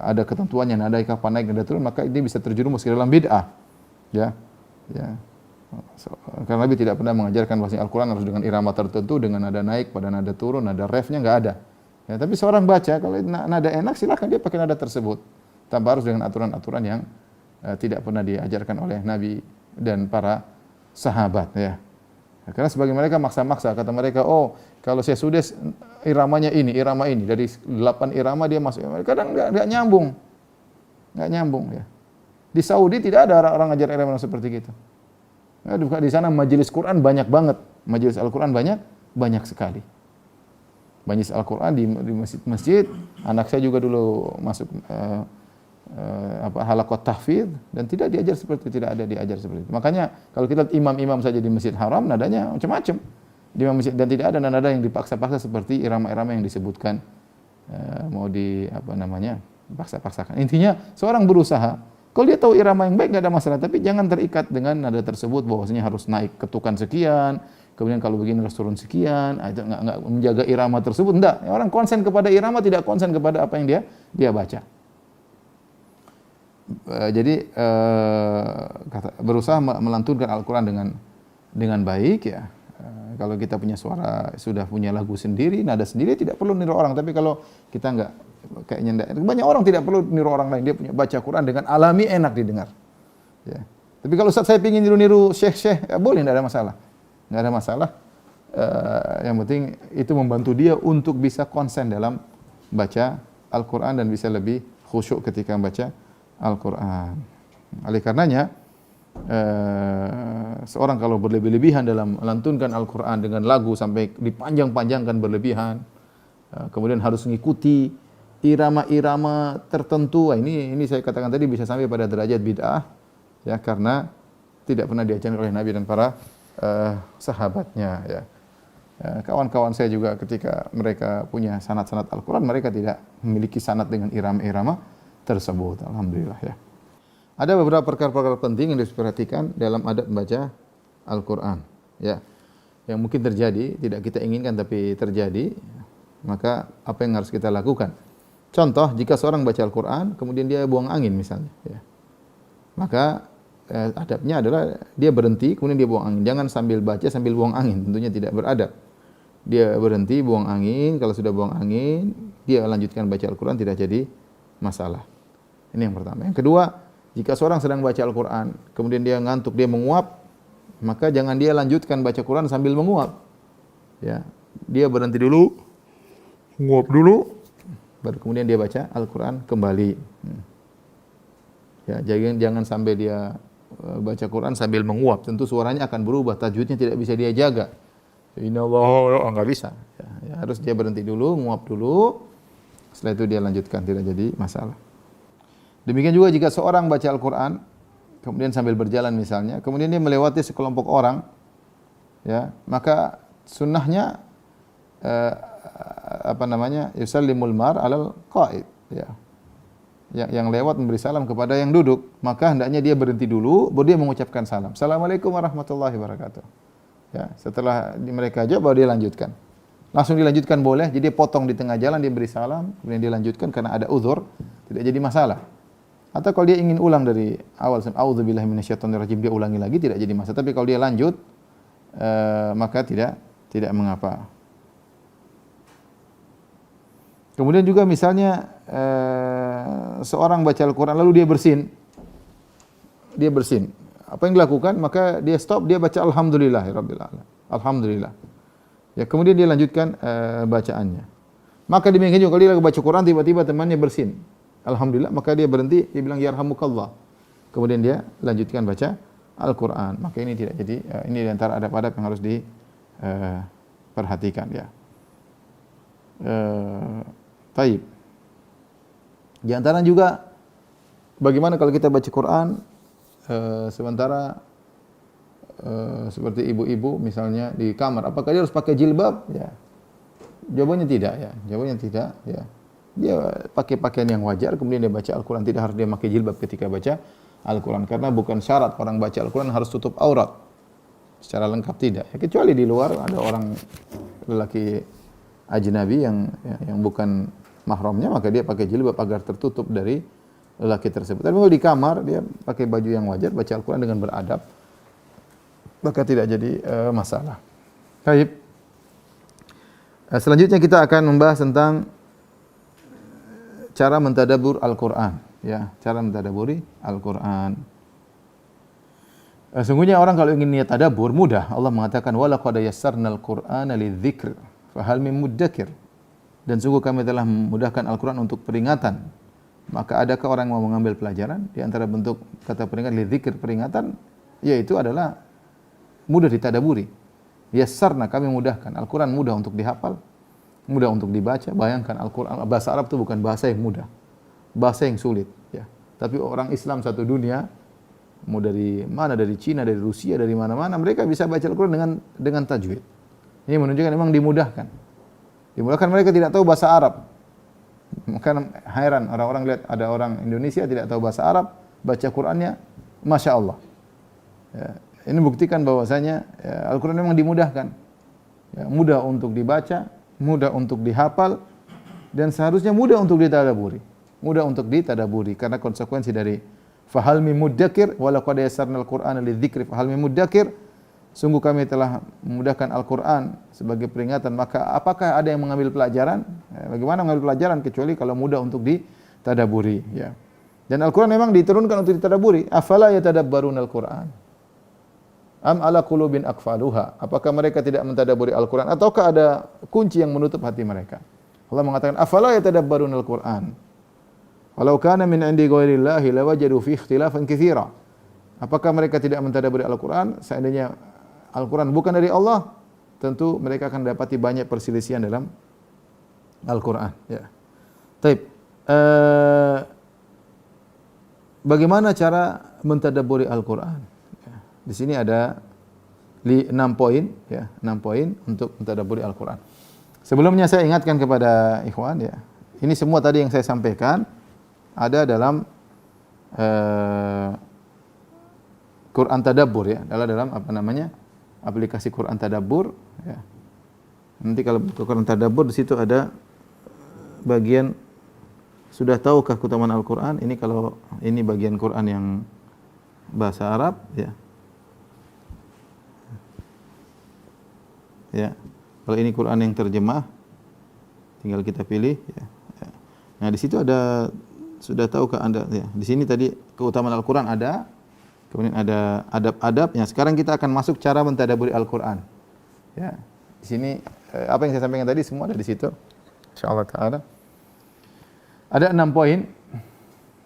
ada ketentuannya, nada kapan naik, nada turun, maka ini bisa terjerumus ke dalam bid'ah. Ya. Ya. Karena Nabi tidak pernah mengajarkan bahwa Al-Quran harus dengan irama tertentu, dengan nada naik, pada nada turun, nada refnya nggak ada. Ya, tapi seorang baca, kalau nada enak silahkan dia pakai nada tersebut, tanpa harus dengan aturan-aturan yang tidak pernah diajarkan oleh Nabi dan para sahabat. Ya. Karena sebagian mereka maksa-maksa, kata mereka, oh kalau saya sudah iramanya ini, irama ini, dari 8 irama dia masuk. Kadang nggak nyambung, ya. Di Saudi tidak ada orang ajar irama seperti gitu. Nah, di sana majelis Quran banyak banget, majelis Al-Quran banyak sekali. Majelis Al-Quran di masjid. Anak saya juga dulu masuk halaqat tahfidz dan tidak diajar seperti itu, tidak ada diajar seperti itu. Makanya kalau kita imam-imam saja di Masjid Haram nadanya macam-macam. Di masjid, dan tidak ada nada yang dipaksa-paksa seperti irama-irama yang disebutkan mau paksa-paksakan. Intinya seorang berusaha. Kalau dia tahu irama yang baik nggak ada masalah, tapi jangan terikat dengan nada tersebut bahwasanya harus naik ketukan sekian, kemudian kalau begini harus turun sekian, itu nggak menjaga irama tersebut. Enggak, orang konsen kepada irama, tidak konsen kepada apa yang dia baca. Jadi berusaha melantunkan Al-Quran dengan baik ya. Kalau kita punya suara, sudah punya lagu sendiri, nada sendiri, tidak perlu niru orang. Tapi kalau kita nggak kayaknya enggak. Banyak orang tidak perlu niru orang lain, dia punya baca Quran dengan alami, enak didengar. Ya. Tapi kalau Ustaz saya ingin niru syekh-syekh, ya boleh, enggak ada masalah. Enggak ada masalah. Yang penting itu membantu dia untuk bisa konsen dalam baca Al-Quran dan bisa lebih khusyuk ketika membaca Al-Quran. Oleh karenanya, seorang kalau berlebih-lebihan dalam melantunkan Al-Quran dengan lagu sampai dipanjang-panjangkan berlebihan, kemudian harus mengikuti irama-irama tertentu. Ini saya katakan tadi bisa sampai pada derajat bid'ah ya, karena tidak pernah diajarkan oleh Nabi dan para sahabatnya ya. Kawan-kawan saya juga ketika mereka punya sanad-sanad Al-Quran, mereka tidak memiliki sanad dengan irama-irama tersebut. Alhamdulillah ya. Ada beberapa perkara-perkara penting yang diperhatikan dalam adab membaca Al-Quran ya. Yang mungkin terjadi, tidak kita inginkan tapi terjadi, maka apa yang harus kita lakukan? Contoh, jika seorang baca Al-Quran, kemudian dia buang angin misalnya, ya. Maka adabnya adalah dia berhenti, kemudian dia buang angin. Jangan sambil baca sambil buang angin, tentunya tidak beradab. Dia berhenti, buang angin, kalau sudah buang angin, dia lanjutkan baca Al-Quran, tidak jadi masalah. Ini yang pertama. Yang kedua, jika seorang sedang baca Al-Quran, kemudian dia ngantuk, dia menguap, maka jangan dia lanjutkan baca Quran sambil menguap. Ya, dia berhenti dulu, menguap dulu, baru kemudian dia baca Al-Quran kembali. Ya, jangan sampai dia baca Quran sambil menguap. Tentu suaranya akan berubah, tajwidnya tidak bisa dia jaga. Innallaha, enggak bisa. Ya, harus dia berhenti dulu, menguap dulu. Setelah itu dia lanjutkan, tidak jadi masalah. Demikian juga jika seorang baca Al-Quran, kemudian sambil berjalan misalnya, kemudian dia melewati sekelompok orang, ya, maka sunnahnya yusallimul mar alal qa'id, ya. Yang lewat memberi salam kepada yang duduk, maka hendaknya dia berhenti dulu baru dia mengucapkan salam. Assalamualaikum warahmatullahi wabarakatuh. Ya, setelah mereka jawab baru dia lanjutkan. Langsung dilanjutkan boleh, jadi dia potong di tengah jalan, dia beri salam, kemudian dia lanjutkan karena ada uzur, tidak jadi masalah. Atau kalau dia ingin ulang dari awal, auzubillahi minasyaitonirrajim, dia ulangi lagi, tidak jadi masalah. Tapi kalau dia lanjut, maka tidak mengapa. Kemudian juga misalnya seorang baca Al-Quran lalu dia bersin. Apa yang dilakukan? Maka dia stop, dia baca Alhamdulillahirabbil alamin. Alhamdulillah. Ya, kemudian dia lanjutkan bacaannya. Maka demikian juga kalau dia lagi baca Quran tiba-tiba temannya bersin. Alhamdulillah, maka dia berhenti, dia bilang yarhamukallah. Kemudian dia lanjutkan baca Al-Quran. Maka ini tidak jadi, ini di antara adab-adab yang harus diperhatikan ya. Taib. Di antara juga bagaimana kalau kita baca Quran sementara seperti ibu-ibu misalnya di kamar, apakah dia harus pakai jilbab? Ya. Jawabannya tidak ya. Jawabannya tidak ya. Dia pakai pakaian yang wajar kemudian dia baca Al-Quran, tidak harus dia pakai jilbab ketika baca Al-Quran karena bukan syarat orang baca Al-Quran harus tutup aurat secara lengkap, tidak. Ya, kecuali di luar ada orang lelaki ajnabi yang bukan mahramnya, maka dia pakai jilbab agar tertutup dari lelaki tersebut. Tapi kalau di kamar dia pakai baju yang wajar, baca Al-Quran dengan beradab, maka tidak jadi masalah. Baik. Selanjutnya kita akan membahas tentang cara mentadabbur Al-Quran, ya, cara mentadabburi Al-Quran. Sungguhnya orang kalau ingin niat tadabbur mudah. Allah mengatakan walaqad yassarnal Qur'ana lidzikr fahal min muddakir. Dan sungguh kami telah memudahkan Al-Quran untuk peringatan. Maka adakah orang yang mau mengambil pelajaran? Di antara bentuk kata peringatan lidzikr, peringatan, yaitu adalah mudah ditadaburi. Yassarna, kami mudahkan. Al-Quran mudah untuk dihafal, mudah untuk dibaca. Bayangkan Al-Quran, bahasa Arab itu bukan bahasa yang mudah, bahasa yang sulit. Ya. Tapi orang Islam satu dunia, mau dari mana, dari Cina, dari Rusia, dari mana-mana, mereka bisa baca Al-Quran dengan tajwid. Ini menunjukkan memang dimudahkan. Dimudahkan, mereka tidak tahu bahasa Arab. Maka heran orang-orang lihat ada orang Indonesia tidak tahu bahasa Arab, baca Qurannya, Masya Allah. Ya. Ini buktikan bahwasanya ya, Al-Quran memang dimudahkan. Ya, mudah untuk dibaca, mudah untuk dihafal, dan seharusnya mudah untuk ditadaburi. Mudah untuk ditadaburi karena konsekuensi dari fahal mim muddakir wa laqad yassarnal Qur'ana lidzikri fahal mim muddakir. Sungguh kami telah memudahkan Al-Quran sebagai peringatan, maka apakah ada yang mengambil pelajaran? Bagaimana mengambil pelajaran kecuali kalau mudah untuk ditadaburi, ya. Dan Al-Quran memang diturunkan untuk ditadaburi. Afala yatadabbaruna Al-Quran? Am ala qulubin aqfaluha? Apakah mereka tidak mentadaburi Al-Quran ataukah ada kunci yang menutup hati mereka? Allah mengatakan afala yatadabbaruna Al-Quran? Walau kana min 'indi ghairillahi lawajadu fi ikhtilafan katsira. Apakah mereka tidak mentadaburi Al-Quran? Seandainya Al-Quran bukan dari Allah, tentu mereka akan dapati banyak perselisihan dalam Al-Quran. Ya. Taib. Bagaimana cara mentadabburi Al-Quran? Ya. Di sini ada 6 poin, ya, 6 poin untuk mentadabburi Al-Quran. Sebelumnya saya ingatkan kepada ikhwan, ya, ini semua tadi yang saya sampaikan ada dalam Quran Tadabbur, ya, dalam apa namanya? Aplikasi Quran Tadabbur, ya. Nanti kalau buka Quran Tadabbur di situ ada bagian sudah tahukah keutamaan Al-Quran? Ini kalau ini bagian Quran yang bahasa Arab, ya. Ya. Kalau ini Quran yang terjemah tinggal kita pilih, ya. Nah, di situ ada sudah tahukah Anda, ya. Di sini tadi keutamaan Al-Quran ada. Kemudian ada adab-adabnya. Sekarang kita akan masuk cara mentadabburi Al-Quran. Ya, di sini apa yang saya sampaikan tadi semua ada di situ. Insyaallah taala. Ada 6 poin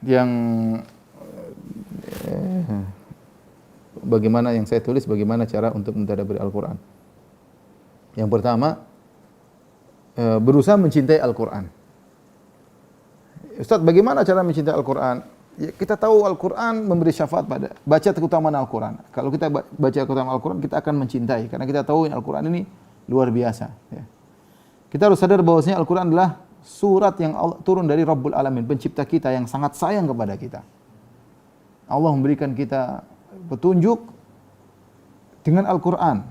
yang bagaimana yang saya tulis bagaimana cara untuk mentadabburi Al-Quran. Yang pertama, berusaha mencintai Al-Quran. Ustaz, bagaimana cara mencintai Al-Quran? Ya, kita tahu Al-Quran memberi syafaat pada baca keutamaan Al-Quran. Kalau kita baca keutamaan Al-Quran, kita akan mencintai karena kita tahu Al-Quran ini luar biasa, ya. Kita harus sadar bahwasanya Al-Quran adalah surat yang turun dari Rabbul Alamin, pencipta kita yang sangat sayang kepada kita. Allah memberikan kita petunjuk dengan Al-Quran.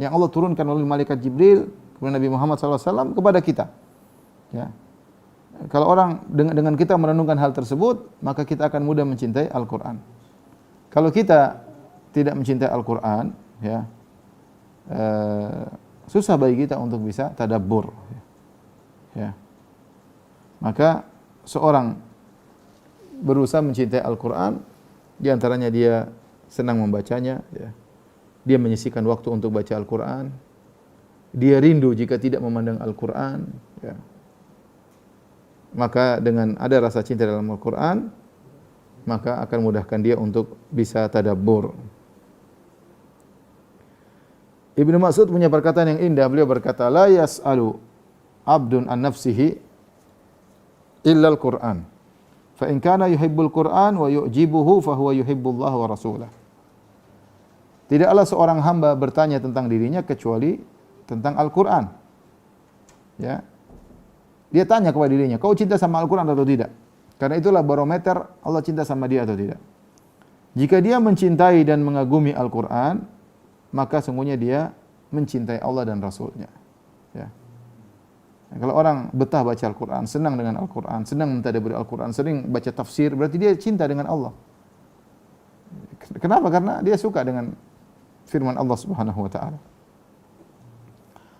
yang Allah turunkan melalui malaikat Jibril kepada Nabi Muhammad SAW kepada kita. Ya. Kalau orang dengan kita merenungkan hal tersebut, maka kita akan mudah mencintai Al-Quran. Kalau kita tidak mencintai Al-Quran, ya, susah bagi kita untuk bisa tadabbur. Ya. Maka seorang berusaha mencintai Al-Quran, di antaranya dia senang membacanya, ya. Dia menyisihkan waktu untuk baca Al-Quran. Dia rindu jika tidak memandang Al-Quran, ya. Maka dengan ada rasa cinta dalam Al-Quran, maka akan mudahkan dia untuk bisa tadabbur. Ibnu Mas'ud punya perkataan yang indah. Beliau berkata, la yas'alu abdun an nafsihi illa al-Qur'an. Fa in kana yuhibbul Qur'an wa yu'jibuhu fa huwa yuhibbullah wa rasulah. Tidaklah seorang hamba bertanya tentang dirinya kecuali tentang Al-Qur'an. Ya. Dia tanya kepada dirinya, kau cinta sama Al-Qur'an atau tidak? Karena itulah barometer Allah cinta sama dia atau tidak. Jika dia mencintai dan mengagumi Al-Qur'an, maka sungguhnya dia mencintai Allah dan Rasulnya. Ya. Kalau orang betah baca Al-Quran, senang dengan Al-Quran, senang mentadabburi Al-Quran, sering baca tafsir, berarti dia cinta dengan Allah. Kenapa? Karena dia suka dengan firman Allah Subhanahu wa taala.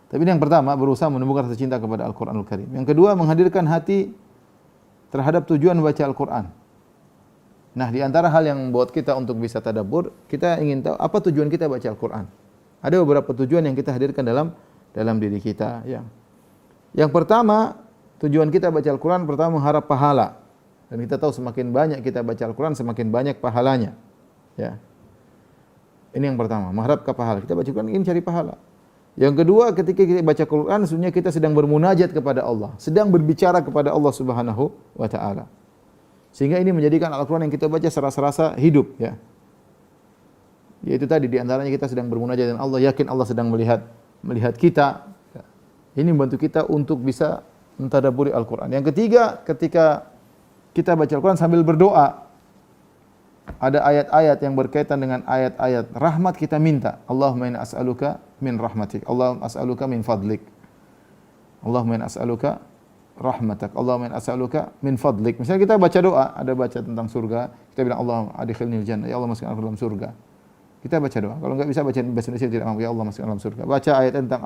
Tapi yang pertama, berusaha menumbuhkan rasa cinta kepada Al-Qur'anul Karim. Yang kedua, menghadirkan hati terhadap tujuan membaca Al-Quran. Nah, di antara hal yang membuat kita untuk bisa tadabbur, kita ingin tahu apa tujuan kita baca Al-Quran. Ada beberapa tujuan yang kita hadirkan dalam diri kita. Ya. Yang pertama, tujuan kita baca Al-Quran pertama mengharap pahala. Dan kita tahu semakin banyak kita baca Al-Quran, semakin banyak pahalanya. Ya. Ini yang pertama, mengharap ke pahala. Kita baca Al-Quran ingin cari pahala. Yang kedua, ketika kita baca Al-Quran, sebenarnya kita sedang bermunajat kepada Allah, sedang berbicara kepada Allah Subhanahu wa taala. Sehingga ini menjadikan Al-Quran yang kita baca serasa-rasa hidup, ya. Yaitu tadi di antaranya kita sedang bermunajat dengan Allah, yakin Allah sedang melihat kita. Ini membantu kita untuk bisa mentadabburi Al-Quran. Yang ketiga, ketika kita baca Al-Quran sambil berdoa, ada ayat-ayat yang berkaitan dengan ayat-ayat rahmat kita minta. Allahumma inna as'aluka min rahmatik. Allahumma as'aluka min fadlik. Allahumma inna as'aluka rahmatak. Allahumma inna as'aluka min fadlik. Misalnya kita baca doa, ada baca tentang surga, kita bilang Allahumma adkhilnil jannah. Ya Allah, masukkan aku dalam surga. Kita baca doa. Kalau enggak bisa baca bahasa Indonesia tidak mampu, ya Allah masukkan dalam surga. Baca ayat tentang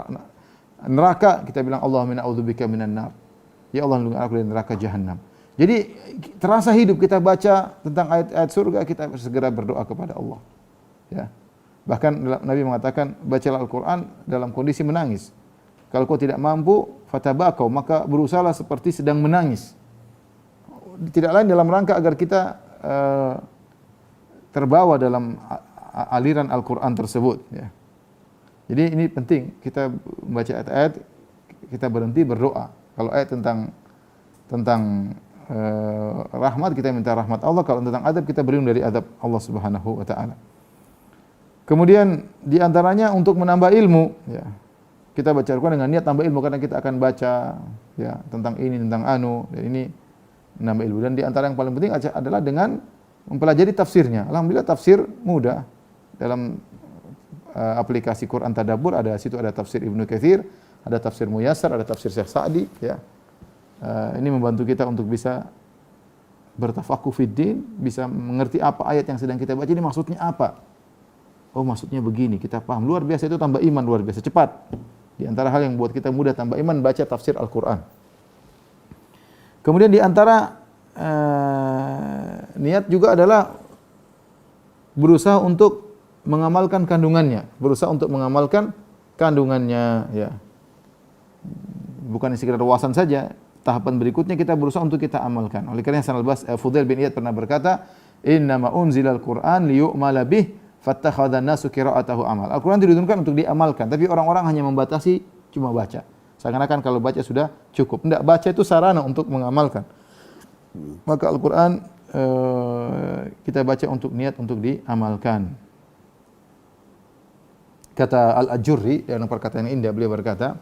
neraka, kita bilang Allahumma inna a'udzubika minan nar. Ya Allah, lindungi aku dari neraka jahanam. Jadi terasa hidup kita baca tentang ayat-ayat surga, kita segera berdoa kepada Allah. Ya. Bahkan Nabi mengatakan, bacalah Al-Quran dalam kondisi menangis. Kalau kau tidak mampu, fatabakau, maka berusahalah seperti sedang menangis. Tidak lain dalam rangka agar kita terbawa dalam aliran Al-Quran tersebut. Ya. Jadi ini penting, kita membaca ayat-ayat, kita berhenti berdoa. Kalau ayat tentang rahmat, kita minta rahmat Allah. Kalau tentang adab, kita berlindung dari adab Allah Subhanahu wa taala. Kemudian di antaranya untuk menambah ilmu, ya. Kita baca Al-Quran dengan niat tambah ilmu, karena kita akan baca, ya, tentang ini, tentang anu, dan ini menambah ilmu. Dan di antara yang paling penting adalah dengan mempelajari tafsirnya. Alhamdulillah tafsir mudah. Dalam aplikasi Quran Tadabbur ada tafsir Ibnu Katsir, ada tafsir Muyassar, ada tafsir Syekh Sa'di, ya. Ini membantu kita untuk bisa bertafakuh fid din, bisa mengerti apa ayat yang sedang kita baca ini maksudnya apa. Oh, maksudnya begini, kita paham. Luar biasa, itu tambah iman luar biasa cepat. Di antara hal yang buat kita mudah tambah iman, baca tafsir Al-Quran. Kemudian di antara niat juga adalah berusaha untuk mengamalkan kandungannya, ya. Bukan sekedar wawasan saja, tahapan berikutnya kita berusaha untuk kita amalkan. Oleh karena Fudail bin Iyad pernah berkata, "Innama unzilal Qur'an liyu'mala bih, fattakhadhan nasu qira'atahu amal." Al-Qur'an diturunkan untuk diamalkan, tapi orang-orang hanya membatasi cuma baca. Seakan-akan kalau baca sudah cukup. Tidak, baca itu sarana untuk mengamalkan. Maka Al-Qur'an kita baca untuk niat untuk diamalkan. Kata Al-Ajurri dalam perkataan yang indah, beliau berkata,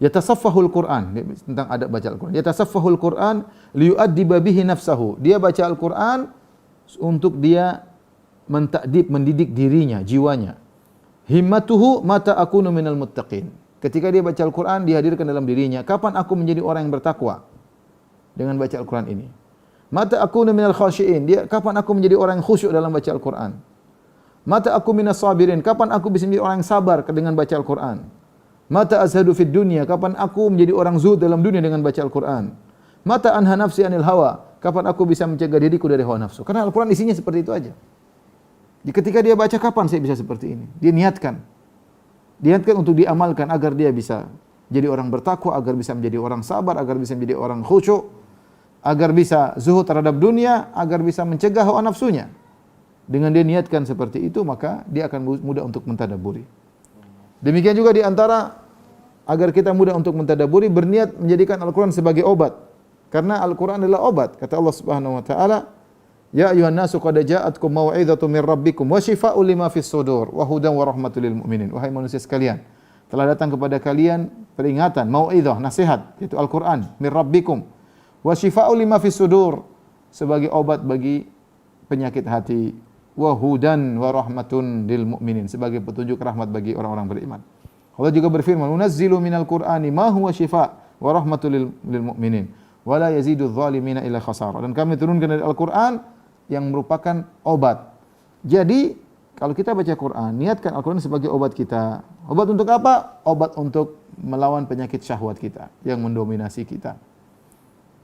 yatasaffahul Qur'an, tentang adab baca Al-Qur'an. Yatasaffahul Qur'an liyu'addiba bihi nafsahu. Dia baca Al-Qur'an untuk dia mendidik dirinya, jiwanya. Himmatuhu mata akunu minal muttaqin. Ketika dia baca Al-Quran, dihadirkan dalam dirinya, kapan aku menjadi orang yang bertakwa dengan baca Al-Quran ini. Mata akunu minal khashiin. Dia kapan aku menjadi orang yang khusyuk dalam baca Al-Quran. Mata aku minas sabirin. Kapan aku bisa menjadi orang yang sabar dengan baca Al-Quran. Mata azhadu fid dunya. Kapan aku menjadi orang zuhud dalam dunia dengan baca Al-Quran. Mata anha nafsi anil hawa. Kapan aku bisa mencegah diriku dari hawa nafsu. Karena Al-Quran isinya seperti itu aja. Ketika dia baca, kapan saya bisa seperti ini? Dia niatkan. Niatkan untuk diamalkan agar dia bisa jadi orang bertakwa, agar bisa menjadi orang sabar, agar bisa menjadi orang khusyuk, agar bisa zuhud terhadap dunia, agar bisa mencegah hawa nafsunya. Dengan dia niatkan seperti itu, maka dia akan mudah untuk mentadabburi. Demikian juga di antara agar kita mudah untuk mentadabburi, berniat menjadikan Al-Quran sebagai obat. Karena Al-Quran adalah obat. Kata Allah Subhanahu wa taala, "Ya ayuhan nasu qad ja'atkum mau'izatun min rabbikum wa shifaa'un lima fis sudur wa hudan wa rahmatul lil mu'minin." Wahai manusia sekalian, telah datang kepada kalian peringatan, mau'izah, nasihat, yaitu Al-Quran, min rabbikum wa shifaa'un lima fis sudur, sebagai obat bagi penyakit hati, wa hudan wa rahmatun lil mu'minin, sebagai petunjuk rahmat bagi orang-orang beriman. Allah juga berfirman, "Nunazzilu minal Qur'ani ma huwa shifaa' wa rahmatul lil mu'minin wa la yazidudz zalimina illa khasara." Dan kami turunkan dari Al-Qur'an yang merupakan obat. Jadi, kalau kita baca Quran, niatkan Al-Quran sebagai obat kita. Obat untuk apa? Obat untuk melawan penyakit syahwat kita yang mendominasi kita.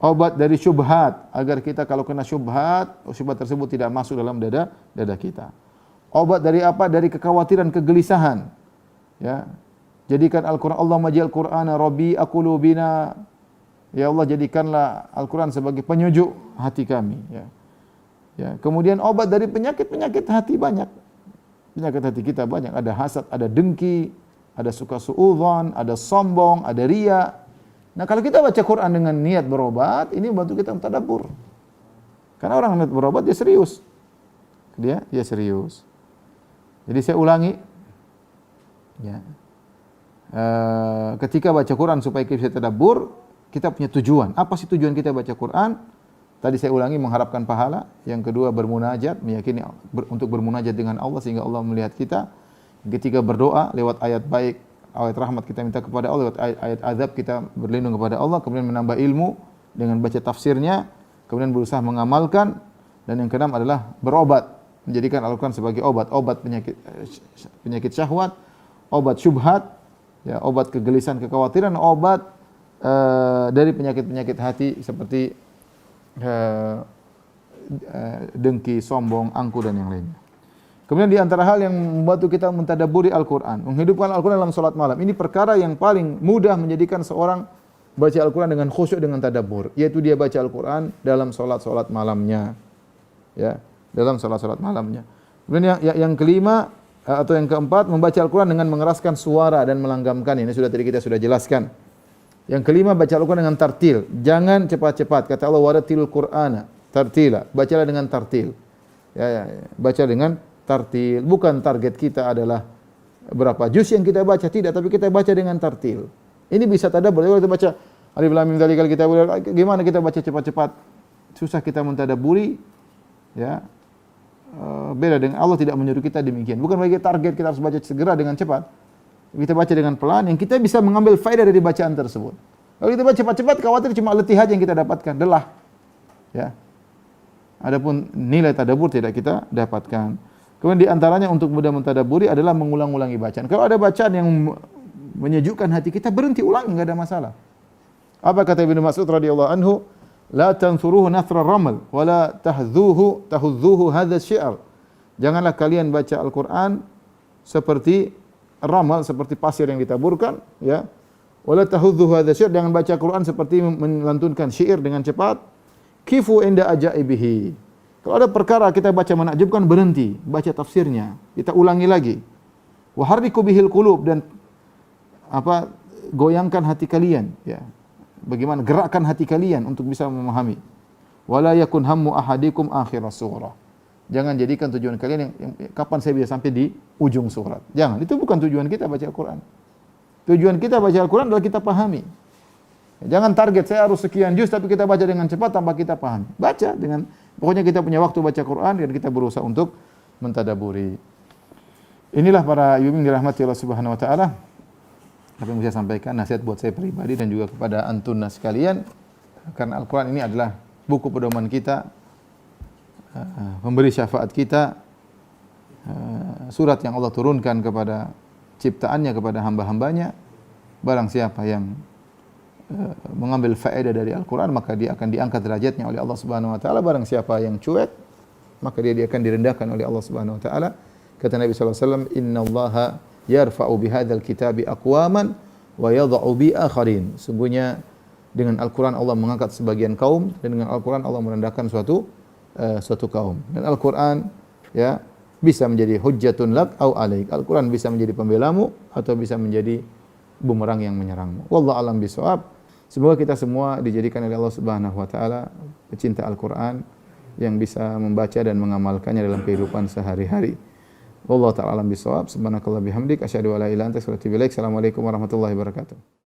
Obat dari syubhat, agar kita kalau kena syubhat, syubhat tersebut tidak masuk dalam dada kita. Obat dari apa? Dari kekhawatiran, kegelisahan. Ya. Jadikan Al-Quran, Allahumma ja'al Qur'ana rabi'a qulubina. Ya Allah, jadikanlah Al-Quran sebagai penyejuk hati kami. Ya. Ya. Kemudian obat dari penyakit-penyakit hati banyak. Penyakit hati kita banyak. Ada hasad, ada dengki, ada suka suudzon, ada sombong, ada riya. Nah, kalau kita baca Quran dengan niat berobat, ini membantu kita mentadabbur. Karena orang niat berobat dia serius. Dia serius. Jadi saya ulangi, ya. Ketika baca Quran supaya kita bisa tadabbur, kita punya tujuan. Apa sih tujuan kita baca Quran? Tadi saya ulangi, mengharapkan pahala. Yang kedua, bermunajat, meyakini untuk bermunajat dengan Allah sehingga Allah melihat kita. Yang ketiga, berdoa lewat ayat baik, ayat rahmat kita minta kepada Allah, lewat ayat azab kita berlindung kepada Allah. Kemudian menambah ilmu dengan baca tafsirnya, kemudian berusaha mengamalkan, dan yang keenam adalah berobat, menjadikan Al-Quran sebagai obat penyakit syahwat, obat syubhat, ya, obat kegelisahan, kekhawatiran, obat dari penyakit-penyakit hati seperti dengki, sombong, angku, dan yang lainnya. Kemudian di antara hal yang membantu kita mentadabburi Al-Quran, menghidupkan Al-Quran dalam salat malam. Ini perkara yang paling mudah menjadikan seorang baca Al-Quran dengan khusyuk, dengan tadabbur, yaitu dia baca Al-Quran dalam salat-salat malamnya. Ya, dalam salat-salat malamnya. Kemudian yang kelima atau yang keempat, membaca Al-Quran dengan mengeraskan suara dan melanggamkan. Ini kita sudah jelaskan. Yang kelima, baca Al-Quran dengan tartil. Jangan cepat-cepat. Kata Allah, waratilul Qur'ana tartila. Bacalah dengan tartil. Ya. Baca dengan tartil. Bukan target kita adalah berapa juz yang kita baca, tidak, tapi kita baca dengan tartil. Ini bisa tadabbur. Kalau kita baca Alif Lam Mim Dzalikal Kitab, gimana kita baca cepat-cepat? Susah kita mentadabburi. Ya. Beda dengan Allah tidak menyuruh kita demikian. Bukan bagi target kita harus baca segera dengan cepat. Kita baca dengan pelan, yang kita bisa mengambil faedah dari bacaan tersebut. Kalau kita baca cepat-cepat, khawatir cuma letih aja yang kita dapatkan, lelah. Ya. Adapun nilai tadabbur tidak kita dapatkan. Kemudian di antaranya untuk mudah mentadabburi adalah mengulang-ulangi bacaan. Kalau ada bacaan yang menyejukkan hati kita, berhenti ulangi, enggak ada masalah. Apa kata Ibnu Mas'ud radhiyallahu anhu? La tansuruhu nathra ramal wa la tahudzuhu hadza syi'r. Janganlah kalian baca Al-Qur'an seperti ramal, seperti pasir yang ditaburkan, ya. Wala tahudzuhu hadza syi'r, jangan baca Al-Qur'an seperti melantunkan syair dengan cepat. Kifu inda ajaibihi. Kalau ada perkara kita baca menakjubkan, berhenti, baca tafsirnya, kita ulangi lagi. Wa harriku bihil qulub, dan goyangkan hati kalian, ya. Bagaimana gerakkan hati kalian untuk bisa memahami. Wala yakun hammu ahadikum akhir surah. Jangan jadikan tujuan kalian yang kapan saya bisa sampai di ujung surat. Jangan, itu bukan tujuan kita baca Al-Quran. Tujuan kita baca Al-Quran adalah kita pahami. Jangan target saya harus sekian juz tapi kita baca dengan cepat tanpa kita pahami. Baca dengan, pokoknya kita punya waktu baca Quran dan kita berusaha untuk mentadabburi. Inilah para ibu yang dirahmati Allah Subhanahu wa taala. Apa yang bisa saya sampaikan nasihat buat saya pribadi dan juga kepada antunna sekalian, karena Al-Qur'an ini adalah buku pedoman kita, memberi syafaat kita, surat yang Allah turunkan kepada ciptaannya, kepada hamba-hambanya. Barang siapa yang mengambil faedah dari Al-Qur'an, maka dia akan diangkat derajatnya oleh Allah Subhanahu wa taala. Barang siapa yang cuek, maka dia akan direndahkan oleh Allah Subhanahu wa taala. Kata Nabi sallallahu alaihi wasallam, "Innallaha yarfa'u bihadzal kitabi aqwaman wa yadh'u bi akharin." Sungguhnya dengan Al-Qur'an Allah mengangkat sebagian kaum, dan dengan Al-Qur'an Allah merendahkan suatu kaum. Dan Al-Qur'an ya bisa menjadi hujjatun lak au alaik. Al-Qur'an bisa menjadi pembelamu atau bisa menjadi bumerang yang menyerangmu. Wallahu a'lam bishawab. Semoga kita semua dijadikan oleh Allah Subhanahu wa taala pecinta Al-Qur'an yang bisa membaca dan mengamalkannya dalam kehidupan sehari-hari. Wallahu ta'ala alam bishawab. Subhanakallah bihamdik asyhadu an la ilaha illa anta astaghfiruka wa atubu ilaik. Assalamualaikum warahmatullahi wabarakatuh.